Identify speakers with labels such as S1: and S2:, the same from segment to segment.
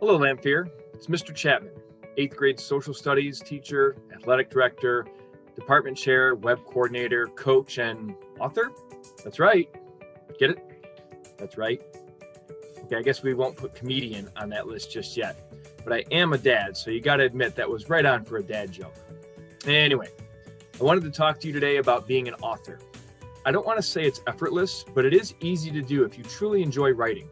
S1: Hello, Lamphere. It's Mr. Chapman, 8th grade social studies teacher, athletic director, department chair, web coordinator, coach, and author. That's right. Get it? That's right. Okay, I guess we won't put comedian on that list just yet, but I am a dad, so you got to admit that was right on for a dad joke. Anyway, I wanted to talk to you today about being an author. I don't want to say it's effortless, but it is easy to do if you truly enjoy writing.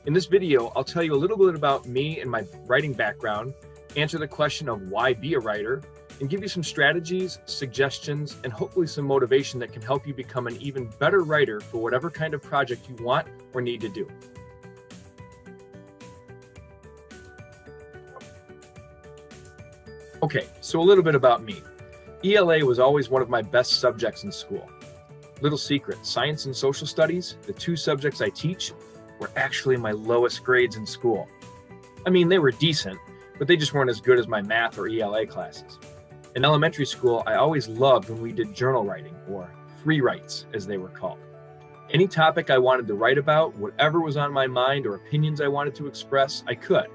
S1: In this video, I'll tell you a little bit about me and my writing background, answer the question of why be a writer, and give you some strategies, suggestions, and hopefully some motivation that can help you become an even better writer for whatever kind of project you want or need to do. Okay, so a little bit about me. ELA was always one of my best subjects in school. Little secret, science and social studies, the two subjects I teach, were actually my lowest grades in school. I mean, they were decent, but they just weren't as good as my math or ELA classes. In elementary school, I always loved when we did journal writing, or free writes, as they were called. Any topic I wanted to write about, whatever was on my mind or opinions I wanted to express, I could.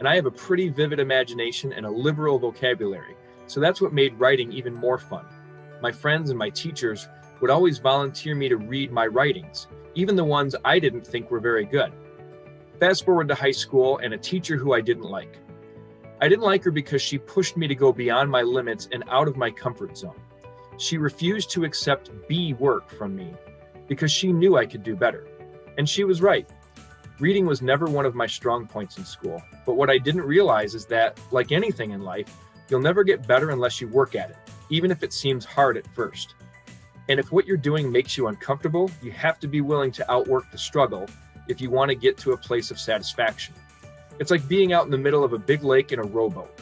S1: And I have a pretty vivid imagination and a liberal vocabulary, so that's what made writing even more fun. My friends and my teachers would always volunteer me to read my writings, even the ones I didn't think were very good. Fast forward to high school and a teacher who I didn't like. I didn't like her because she pushed me to go beyond my limits and out of my comfort zone. She refused to accept B work from me because she knew I could do better. And she was right. Reading was never one of my strong points in school, but what I didn't realize is that, like anything in life, you'll never get better unless you work at it, even if it seems hard at first. And if what you're doing makes you uncomfortable, you have to be willing to outwork the struggle if you want to get to a place of satisfaction. It's like being out in the middle of a big lake in a rowboat.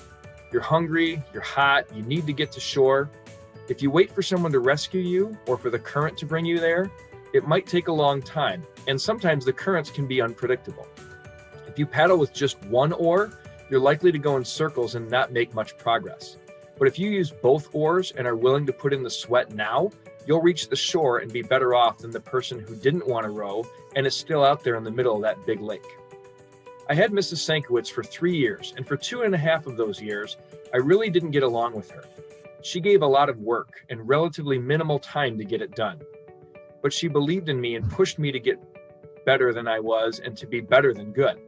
S1: You're hungry, you're hot, you need to get to shore. If you wait for someone to rescue you or for the current to bring you there, it might take a long time, and sometimes the currents can be unpredictable. If you paddle with just one oar, you're likely to go in circles and not make much progress. But if you use both oars and are willing to put in the sweat now, you'll reach the shore and be better off than the person who didn't want to row and is still out there in the middle of that big lake. I had Mrs. Sankiewicz for 3 years, and for 2.5 of those years, I really didn't get along with her. She gave a lot of work and relatively minimal time to get it done. But she believed in me and pushed me to get better than I was and to be better than good.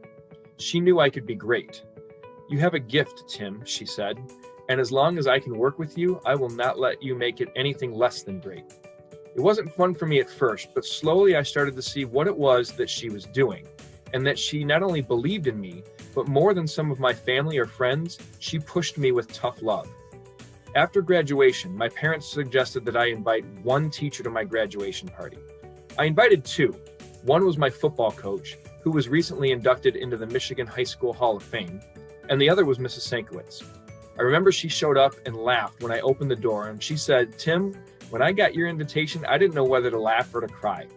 S1: She knew I could be great. "You have a gift, Tim," she said, "and as long as I can work with you, I will not let you make it anything less than great." It wasn't fun for me at first, but slowly I started to see what it was that she was doing, and that she not only believed in me, but more than some of my family or friends, she pushed me with tough love. After graduation, my parents suggested that I invite one teacher to my graduation party. I invited two. One was my football coach, who was recently inducted into the Michigan High School Hall of Fame, and the other was Mrs. Sankiewicz. I remember she showed up and laughed when I opened the door, and she said, "Tim, when I got your invitation, I didn't know whether to laugh or to cry."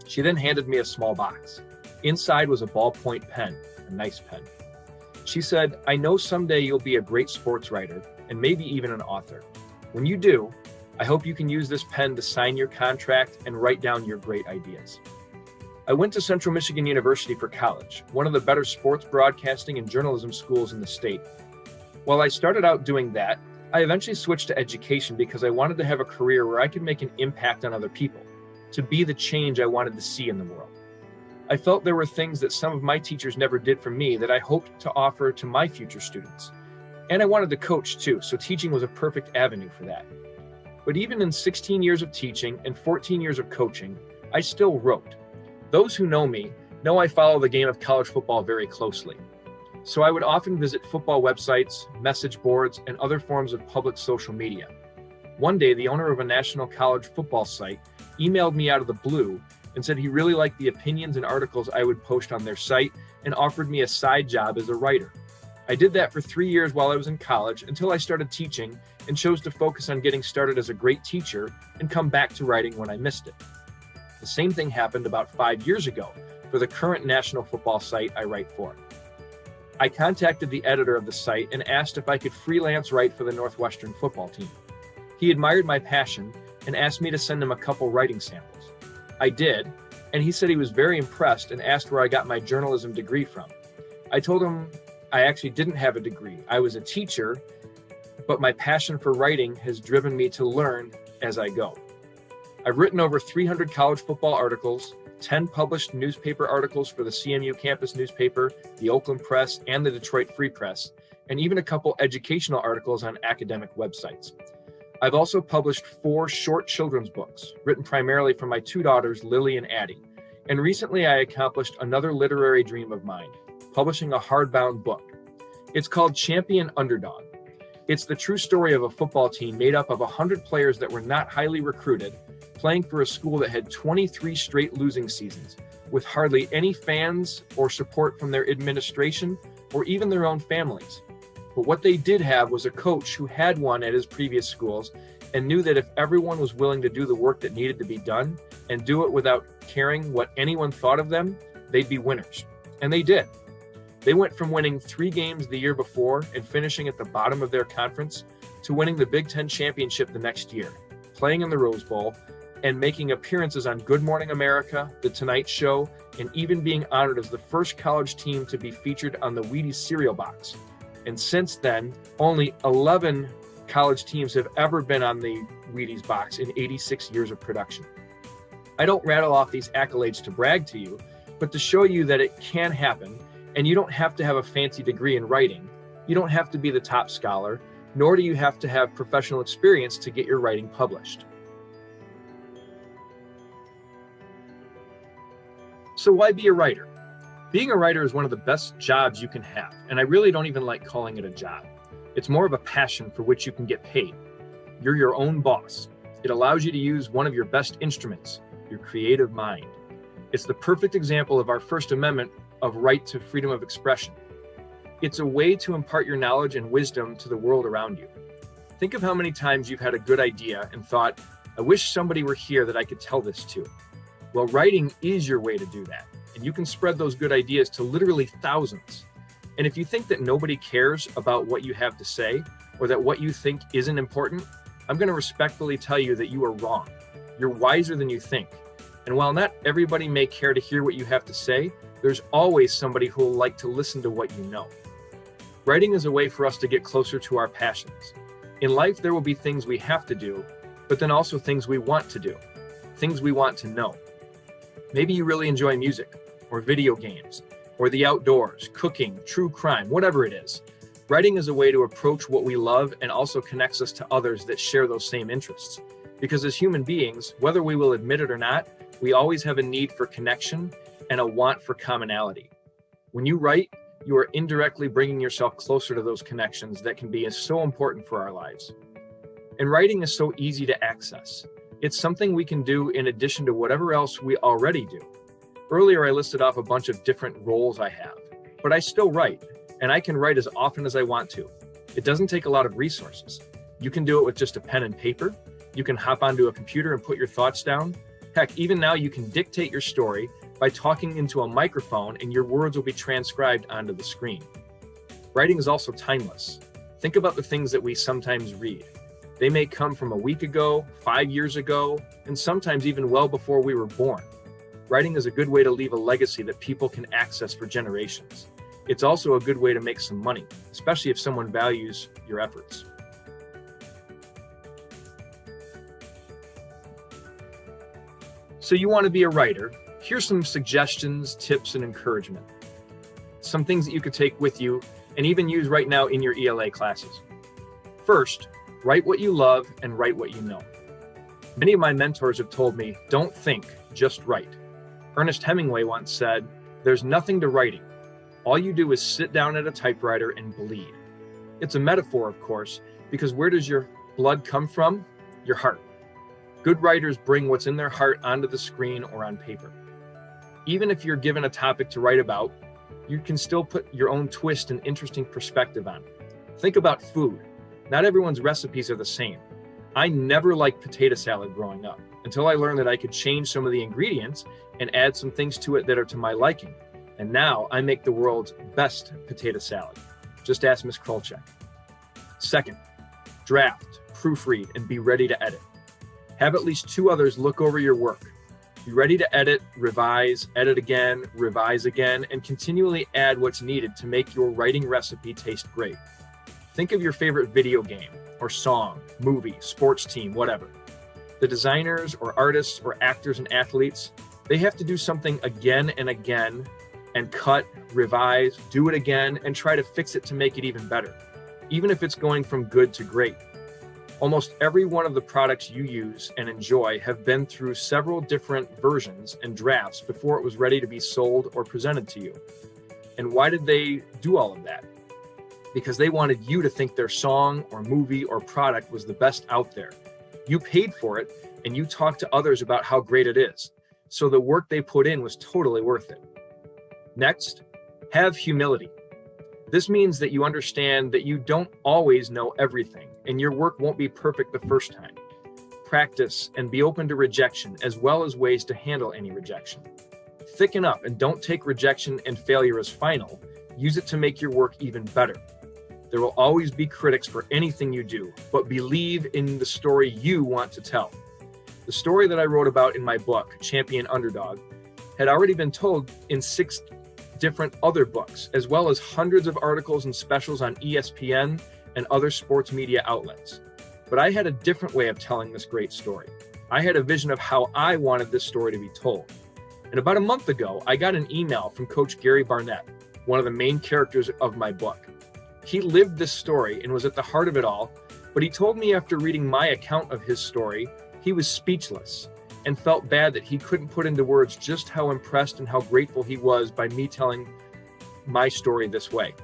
S1: She then handed me a small box. Inside was a ballpoint pen, a nice pen. She said, "I know someday you'll be a great sports writer and maybe even an author. When you do, I hope you can use this pen to sign your contract and write down your great ideas." I went to Central Michigan University for college, one of the better sports broadcasting and journalism schools in the state. While I started out doing that, I eventually switched to education because I wanted to have a career where I could make an impact on other people, to be the change I wanted to see in the world. I felt there were things that some of my teachers never did for me that I hoped to offer to my future students. And I wanted to coach too, so teaching was a perfect avenue for that. But even in 16 years of teaching and 14 years of coaching, I still wrote. Those who know me know I follow the game of college football very closely. So I would often visit football websites, message boards, and other forms of public social media. One day, the owner of a national college football site emailed me out of the blue and said he really liked the opinions and articles I would post on their site and offered me a side job as a writer. I did that for 3 years while I was in college until I started teaching and chose to focus on getting started as a great teacher and come back to writing when I missed it. The same thing happened about 5 years ago for the current national football site I write for. I contacted the editor of the site and asked if I could freelance write for the Northwestern football team. He admired my passion and asked me to send him a couple writing samples. I did, and he said he was very impressed and asked where I got my journalism degree from. I told him I actually didn't have a degree. I was a teacher, but my passion for writing has driven me to learn as I go. I've written over 300 college football articles, 10 published newspaper articles for the CMU campus newspaper, the Oakland Press, and the Detroit Free Press, and even a couple educational articles on academic websites. I've also published 4 short children's books, written primarily for my 2 daughters, Lily and Addie. And recently I accomplished another literary dream of mine, publishing a hardbound book. It's called Champion Underdog. It's the true story of a football team made up of 100 players that were not highly recruited, playing for a school that had 23 straight losing seasons, with hardly any fans or support from their administration or even their own families. But what they did have was a coach who had won at his previous schools and knew that if everyone was willing to do the work that needed to be done and do it without caring what anyone thought of them, they'd be winners. And they did. They went from winning 3 games the year before and finishing at the bottom of their conference to winning the Big Ten championship the next year, playing in the Rose Bowl, and making appearances on Good Morning America, The Tonight Show, and even being honored as the first college team to be featured on the Wheaties cereal box. And since then, only 11 college teams have ever been on the Wheaties box in 86 years of production. I don't rattle off these accolades to brag to you, but to show you that it can happen, and you don't have to have a fancy degree in writing. You don't have to be the top scholar, nor do you have to have professional experience to get your writing published. So why be a writer? Being a writer is one of the best jobs you can have, and I really don't even like calling it a job. It's more of a passion for which you can get paid. You're your own boss. It allows you to use one of your best instruments, your creative mind. It's the perfect example of our First Amendment of right to freedom of expression. It's a way to impart your knowledge and wisdom to the world around you. Think of how many times you've had a good idea and thought, I wish somebody were here that I could tell this to. Well, writing is your way to do that, and you can spread those good ideas to literally thousands. And if you think that nobody cares about what you have to say, or that what you think isn't important, I'm going to respectfully tell you that you are wrong. You're wiser than you think. And while not everybody may care to hear what you have to say, there's always somebody who will like to listen to what you know. Writing is a way for us to get closer to our passions. In life, there will be things we have to do, but then also things we want to do, things we want to know. Maybe you really enjoy music, or video games, or the outdoors, cooking, true crime, whatever it is. Writing is a way to approach what we love and also connects us to others that share those same interests. Because as human beings, whether we will admit it or not, we always have a need for connection and a want for commonality. When you write, you are indirectly bringing yourself closer to those connections that can be so important for our lives. And writing is so easy to access. It's something we can do in addition to whatever else we already do. Earlier, I listed off a bunch of different roles I have, but I still write, and I can write as often as I want to. It doesn't take a lot of resources. You can do it with just a pen and paper. You can hop onto a computer and put your thoughts down. Heck, even now you can dictate your story by talking into a microphone, and your words will be transcribed onto the screen. Writing is also timeless. Think about the things that we sometimes read. They may come from a week ago, 5 years ago, and sometimes even well before we were born. Writing is a good way to leave a legacy that people can access for generations. It's also a good way to make some money, especially if someone values your efforts. So you want to be a writer. Here's some suggestions, tips, and encouragement. Some things that you could take with you and even use right now in your ELA classes. First, write what you love and write what you know. Many of my mentors have told me, don't think, just write. Ernest Hemingway once said, there's nothing to writing. All you do is sit down at a typewriter and bleed. It's a metaphor, of course, because where does your blood come from? Your heart. Good writers bring what's in their heart onto the screen or on paper. Even if you're given a topic to write about, you can still put your own twist and interesting perspective on it. Think about food. Not everyone's recipes are the same. I never liked potato salad growing up until I learned that I could change some of the ingredients and add some things to it that are to my liking. And now I make the world's best potato salad. Just ask Miss Krolchek. Second, draft, proofread, and be ready to edit. Have at least 2 others look over your work. Be ready to edit, revise, edit again, revise again, and continually add what's needed to make your writing recipe taste great. Think of your favorite video game or song, movie, sports team, whatever. The designers or artists or actors and athletes, they have to do something again and again and cut, revise, do it again, and try to fix it to make it even better, even if it's going from good to great. Almost every one of the products you use and enjoy have been through several different versions and drafts before it was ready to be sold or presented to you. And why did they do all of that? Because they wanted you to think their song or movie or product was the best out there. You paid for it and you talked to others about how great it is. So the work they put in was totally worth it. Next, have humility. This means that you understand that you don't always know everything and your work won't be perfect the first time. Practice and be open to rejection as well as ways to handle any rejection. Thicken up and don't take rejection and failure as final. Use it to make your work even better. There will always be critics for anything you do, but believe in the story you want to tell. The story that I wrote about in my book, Champion Underdog, had already been told in 6 different other books, as well as hundreds of articles and specials on ESPN and other sports media outlets. But I had a different way of telling this great story. I had a vision of how I wanted this story to be told. And about a month ago, I got an email from Coach Gary Barnett, one of the main characters of my book. He lived this story and was at the heart of it all, but he told me after reading my account of his story, he was speechless and felt bad that he couldn't put into words just how impressed and how grateful he was by me telling my story this way.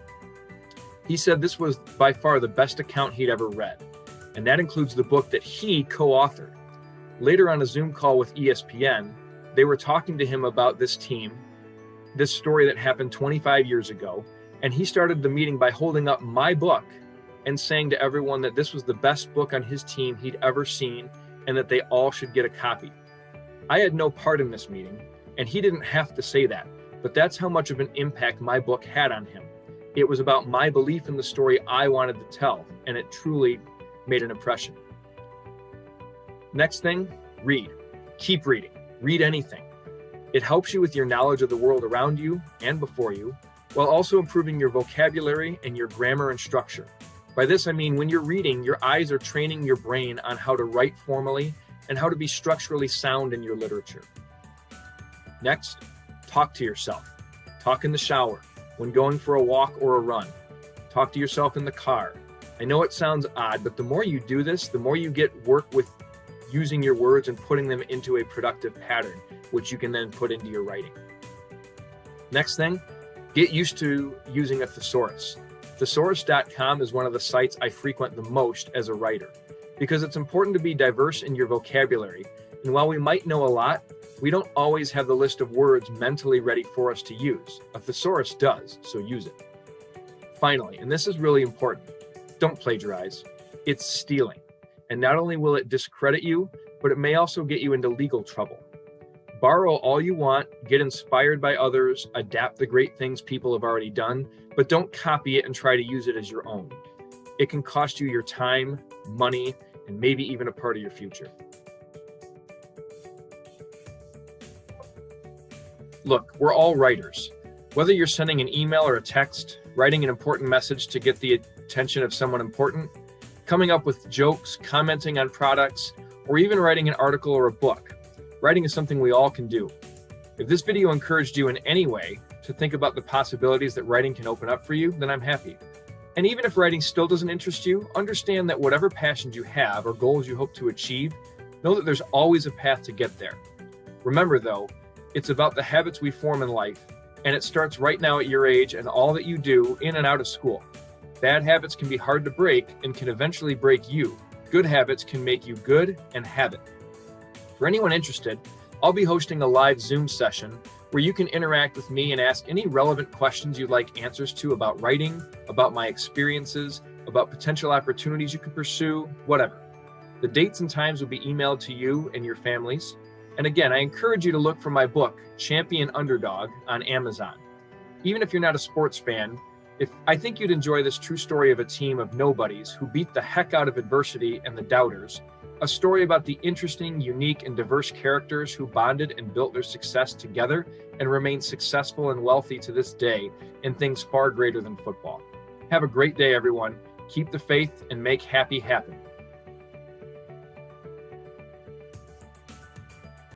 S1: He said this was by far the best account he'd ever read, and that includes the book that he co-authored. Later on a Zoom call with ESPN, they were talking to him about this team, this story that happened 25 years ago, and he started the meeting by holding up my book and saying to everyone that this was the best book on his team he'd ever seen and that they all should get a copy. I had no part in this meeting, and he didn't have to say that, but that's how much of an impact my book had on him. It was about my belief in the story I wanted to tell, and it truly made an impression. Next thing, read. Keep reading. Read anything. It helps you with your knowledge of the world around you and before you, while also improving your vocabulary and your grammar and structure. By this, I mean when you're reading, your eyes are training your brain on how to write formally and how to be structurally sound in your literature. Next, talk to yourself. Talk in the shower, when going for a walk or a run. Talk to yourself in the car. I know it sounds odd, but the more you do this, the more you get work with using your words and putting them into a productive pattern, which you can then put into your writing. Next thing, get used to using a thesaurus. Thesaurus.com is one of the sites I frequent the most as a writer, because it's important to be diverse in your vocabulary. And while we might know a lot, we don't always have the list of words mentally ready for us to use. A thesaurus does, so use it. Finally, and this is really important, don't plagiarize. It's stealing. And not only will it discredit you, but it may also get you into legal trouble. Borrow all you want, get inspired by others, adapt the great things people have already done, but don't copy it and try to use it as your own. It can cost you your time, money, and maybe even a part of your future. Look, we're all writers. Whether you're sending an email or a text, writing an important message to get the attention of someone important, coming up with jokes, commenting on products, or even writing an article or a book, writing is something we all can do. If this video encouraged you in any way to think about the possibilities that writing can open up for you, then I'm happy. And even if writing still doesn't interest you, understand that whatever passions you have or goals you hope to achieve, know that there's always a path to get there. Remember though, it's about the habits we form in life, and it starts right now at your age and all that you do in and out of school. Bad habits can be hard to break and can eventually break you. Good habits can make you good and have it. For anyone interested, I'll be hosting a live Zoom session where you can interact with me and ask any relevant questions you'd like answers to about writing, about my experiences, about potential opportunities you could pursue, whatever. The dates and times will be emailed to you and your families. And again, I encourage you to look for my book, Champion Underdog, on Amazon. Even if you're not a sports fan, I think you'd enjoy this true story of a team of nobodies who beat the heck out of adversity and the doubters, a story about the interesting, unique, and diverse characters who bonded and built their success together and remain successful and wealthy to this day in things far greater than football. Have a great day, everyone. Keep the faith and make happy happen.